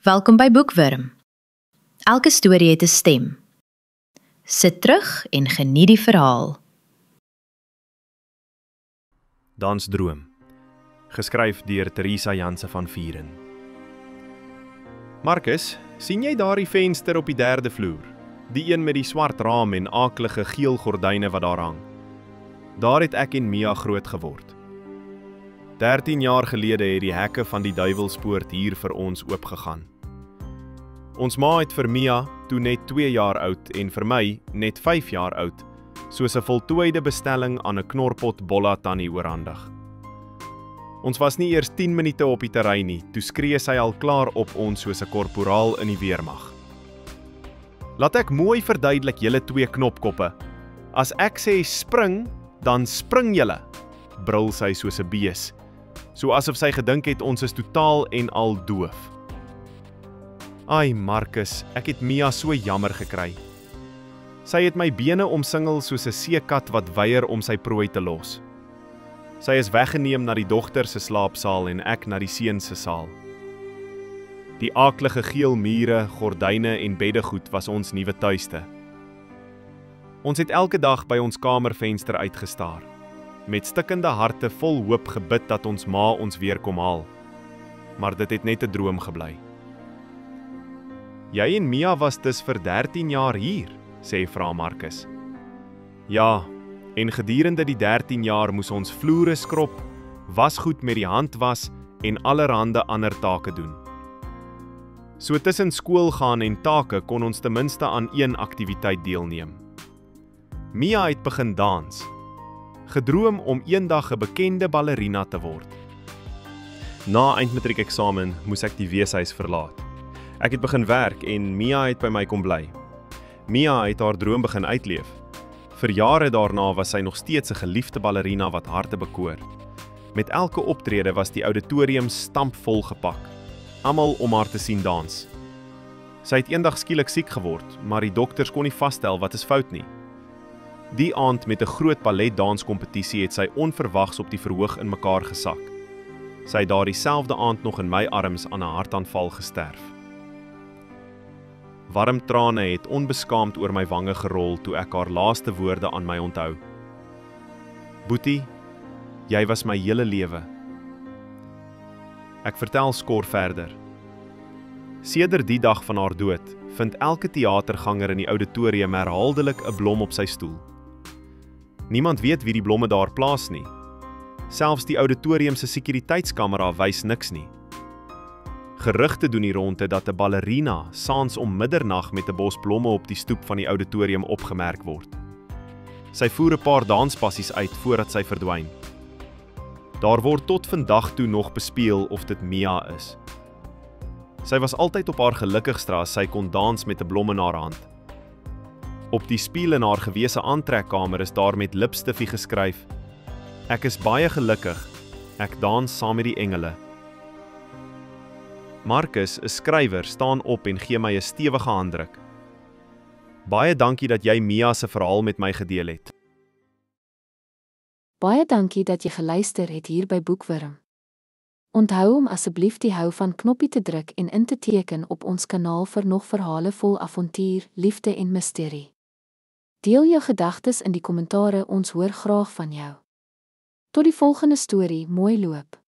Welkom by Boekwurm. Elke storie het 'n stem. Sit terug en geniet die verhaal. Dans Droom, geskryf deur Theresa Janse van Vieren. Marcus, sien jy daardie venster op die 3de vloer? Die een met die swart raam en aaklige geel gordyne wat daar hang. Daar het ek en Mia groot geword. 13 jaar gelede het die hekke van die duiwelspoort hier vir ons oopgegaan. Ons ma het vir Mia, toe net 2 jaar oud, en vir my, net 5 jaar oud, soos 'n voltooide bestelling aan 'n knorpot bolla tannie oorhandig. Ons was nie eers 10 minute op die terrein nie, toe skree sy al klaar op ons soos 'n korporaal in die weermag. Laat ek mooi verduidelik julle 2 knopkoppe. As ek sê spring, dan spring julle, brul sy soos 'n bees, so asof sy gedink het ons is totaal en al doof. Ai Marcus, ek het Mia so jammer gekry. Sy het my bene omsingel soos 'n seekat wat weier om sy prooi te los. Sy is weggeneem na die dogter se slaapsaal en ek na die seun se saal. Die aaklige geel mure, gordyne en beddegoed was ons nuwe tuiste. Ons het elke dag by ons kamervenster uitgestaar, met stikkende harte vol hoop gebid dat ons ma ons weer kom haal. Maar dit het net 'n droom gebly. Jy en Mia was dus vir 13 jaar hier, sê vra Marcus. Ja, en gedurende die 13 jaar moes ons vloere skrob, wasgoed met die hand was en allerhande ander take doen. So tussen skool gaan en take kon ons ten minste aan een aktiwiteit deelneem. Mia het begin dans, gedroom om eendag 'n bekende ballerina te word. Na eindmatriekeksamen moes ek die weeshuis verlaat. Ek het begin werk en Mia het by my kom bly. Mia het haar droom begin uitleef. Vir jare daarna was sy nog steeds 'n geliefde ballerina wat harte bekoor. Met elke optrede was die auditorium stampvol gepak, almal om haar te sien dans. Sy het eendag skielik siek geword, maar die dokters kon nie vasstel wat is fout nie. Die aand met 'n groot balletdanskompetisie het sy onverwags op die verhoog in mekaar gesak. Sy het daardie selfde aand nog in my arms aan 'n hartaanval gesterf. Warm trane het onbeskaamd oor my wange gerol toe ek haar laaste woorde aan my onthou. Boetie, jy was my hele lewe. Ek vertel skor verder. Sedert die dag van haar dood, vind elke teaterganger in die auditorium herhaaldelik 'n blom op sy stoel. Niemand weet wie die blomme daar plaas nie. Selfs die auditorium se sekuriteitskamera wys niks nie. Gerugte doen die ronde dat 'n ballerina saans om middernag met 'n bos blomme op die stoep van die auditorium opgemerk word. Sy voer 'n paar danspassies uit voordat sy verdwyn. Daar word tot vandag toe nog bespeel of dit Mia is. Sy was altyd op haar gelukkigste as sy kon dans met 'n blom in haar hand. Op die spieël in haar gewese aantrekkamer is daar met lipstifie geskryf: Ek is baie gelukkig, ek dans saam met die engele. Marcus, 'n skrywer, staan op en gee my 'n stewige handdruk. Baie dankie dat jy Mia se verhaal met my gedeel het. Baie dankie dat jy geluister het hier by Boekwurm. Onthou om asseblief die hou van knoppie te druk en in te teken op ons kanaal vir nog verhale vol avontuur, liefde en misterie. Deel jou gedagtes in die kommentare, ons hoor graag van jou. Tot die volgende storie, mooi loop.